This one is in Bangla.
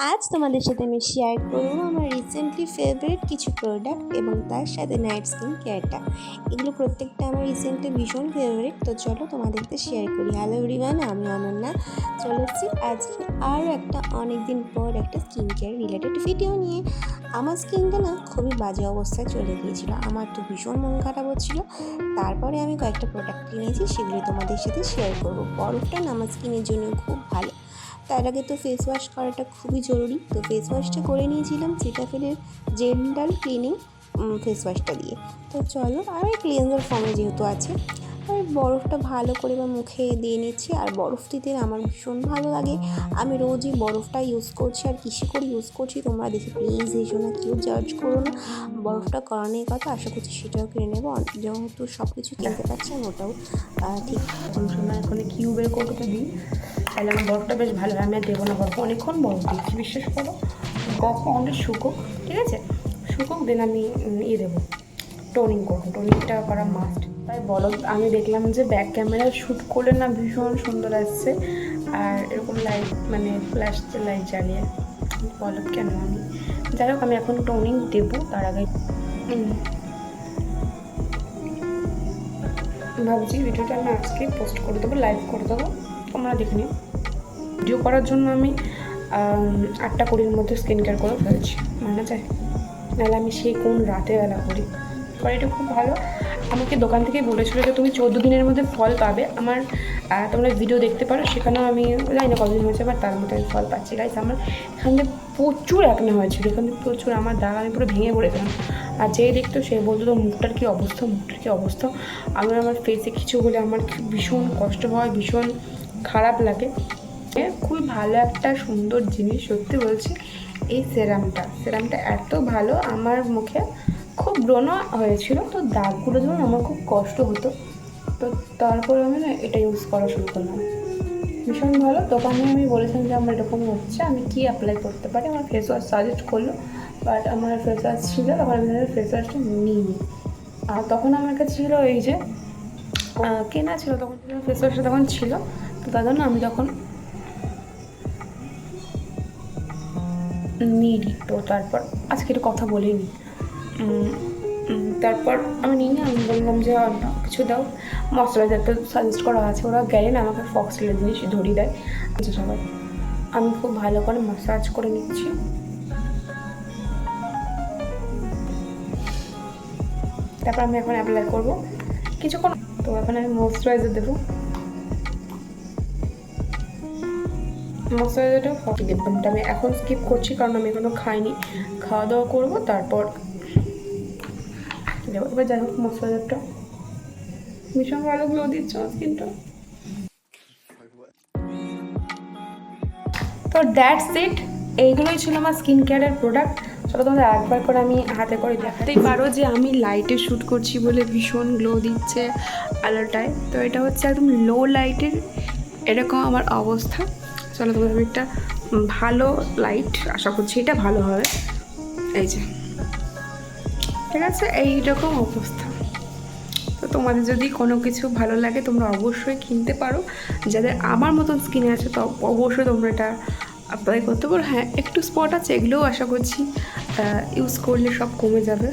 আজ তোমাদের সাথে আমি শেয়ার করব আমার রিসেন্টলি ফেভারিট কিছু প্রোডাক্ট এবং তার সাথে নাইট স্কিন কেয়ারটা। এগুলো প্রত্যেকটা আমার রিসেন্টলি ভীষণ ফেভারিট। তো চলো তোমাদের সাথে শেয়ার করি। হ্যালো এভরিওয়ান, আমি অনন্যা চলে এসেছি আজকে আরও একটা অনেক দিন পর একটা স্কিন কেয়ার রিলেটেড ভিডিও নিয়ে। আমার স্কিনটা না খুবই বাজে অবস্থায় চলে গিয়েছিলো, আমার তো ভীষণ মন খারাপ হচ্ছিলো। তারপরে আমি কয়েকটা প্রোডাক্ট কিনেছি, সেগুলো তোমাদের সাথে শেয়ার করবো। বরফটা না আমার স্কিনের জন্য খুব ভালো। তার আগে তো ফেস ওয়াশ করাটা খুবই জরুরি। তো ফেস ওয়াশটা করে নিয়েছিলাম সিটাফিলের জেন্টাল ক্লিনিং ফেস ওয়াশটা দিয়ে। তো চলো, আর ক্লিনজার ফর্মে যেহেতু আছে, আর বরফটা ভালো করে আমার মুখে দিয়ে নিচ্ছি। আর বরফ দিতে আমার ভীষণ ভালো লাগে। আমি রোজই বরফটা ইউজ করছি। আর কিসে করে ইউজ করছি তোমরা দেখে প্লিজ এসো না, কেউ জাজ করো না। বরফটা করানোর কথা, আশা করছি সেটাও কিনে নেবো। যেহেতু সব কিছু কিনতে পারছি আমি, ওটাও ঠিক সময় এখন কিউবের কৌটোতে দিই, তাহলে আমার বরফটা বেশ ভালো হয়। আমি আর দেবো না বরফ, অনেকক্ষণ বরফ দিচ্ছি, বিশ্বাস করো। বরফ অনেক শুকুক, ঠিক আছে, শুকুক, দেন আমি দেবো, টোনিং করবো। টোনিংটা করা মাস্ট। তাই বলো, আমি দেখলাম যে ব্যাক ক্যামেরা শ্যুট করলে না ভীষণ সুন্দর আসছে। আর এরকম লাইট মানে ফ্ল্যাশ লাইট জ্বালিয়ে বলো কেন আমি, যাই হোক আমি এখন টোনিং দেবো। তার আগে ভাবছি ভিডিওটা আমি আজকে পোস্ট করে দেবো, লাইভ করে দেবো, তোমরা দেখে নিও। ভিডিও করার জন্য আমি 8:20-র মধ্যে স্কিন কেয়ার করে ফেলেছি, মানা যায়। নাহলে আমি সেই কোন রাতেরবেলা করি। পরে এটা খুব ভালো। আমাকে দোকান থেকে বলেছিলো যে তুমি 14 দিনের মধ্যে ফল পাবে। আমার তোমরা ভিডিও দেখতে পারো, সেখানেও আমি জানি না কতদিন হয়েছে, বাট তার মধ্যে আমি ফল পাচ্ছি। গাইস, আমার এখান থেকে প্রচুর একনে হয়েছিল, এখান থেকে প্রচুর আমার দাগ, আমি পুরো ভেঙে পড়েছিলাম। আর যেই দেখতো সে বলতো তো মুখটার কী অবস্থা, মুখটার কী অবস্থা। আমার ফেসে কিছু হলে আমার ভীষণ কষ্ট হয়, ভীষণ খারাপ লাগে। খুবই ভালো একটা সুন্দর জিনিস, সত্যি বলছি। এই সেরামটা এত ভালো, আমার মুখে খুব ব্রণ হয়েছিল, তো দাগগুলো যখন আমার খুব কষ্ট হতো, তো তারপরে আমি না এটা ইউজ করা শুরু করলাম। ভীষণ ভালো। দোকানে আমি বলেছিলাম যে আমার এরকম হচ্ছে, আমি কি অ্যাপ্লাই করতে পারি। আমার ফেস ওয়াশ সাজেস্ট করলো, বাট আমার ফেস ওয়াশ ছিল, তখন আমি ফেস ওয়াশটা নিইনি। আর তখন আমার কাছে ছিল এই যে কেনা ছিল, তখন ফেস ওয়াশটা তখন ছিল, তো তার জন্য আমি তখন নিইনি। তো তারপর আজকে একটু কথা বলিনি, তারপর আমি নিই না, আমি বললাম যে অন্য কিছু দাও, ময়শ্চারাইজার তো সাজেস্ট করা আছে। ওরা গেলে না আমাকে ফক্সটেলের জিনিস ধরিয়ে দেয়। আচ্ছা সবাই, আমি খুব ভালো করে ম্যাসাজ করে নিচ্ছি। তারপর আমি এখন অ্যাপ্লাই করবো কিছুক্ষণ। তো এখন আমি ময়শ্চারাইজার দেবো। ময়শ্চারাইজারটাও একদমটা আমি এখন স্কিপ করছি, কারণ আমি এখনো খাইনি। খাওয়া দাওয়া করবো, তারপর দেবো। এবার যাই হোক, ময়শ্চারাইজারটা ভীষণ ভালো গ্লো দিচ্ছে আমার স্কিনটা। তো দ্যাটস ইট, এইগুলোই ছিল আমার স্কিন কেয়ারের প্রোডাক্ট। চলো তোমাদের একবার করে আমি হাতে করে দেখাতেই পারো যে আমি লাইটে শ্যুট করছি বলে ভীষণ গ্লো দিচ্ছে আলোটায়। তো এটা হচ্ছে একদম লো লাইটের এরকম আমার অবস্থা। চলো তোমাদের আমি একটা ভালো লাইট, আশা করছি এটা ভালো হবে। এই যে, ঠিক আছে, এইরকম অবস্থা। তো তোমাদের যদি কোনো কিছু ভালো লাগে তোমরা অবশ্যই কিনতে পারো। যাদের আমার মতন স্কিনে আছে তো অবশ্যই তোমরা এটা অ্যাপ্লাই করতে পারো। হ্যাঁ, একটু স্পট আছে, এগুলোও আশা করছি ইউজ করলে সব কমে যাবে।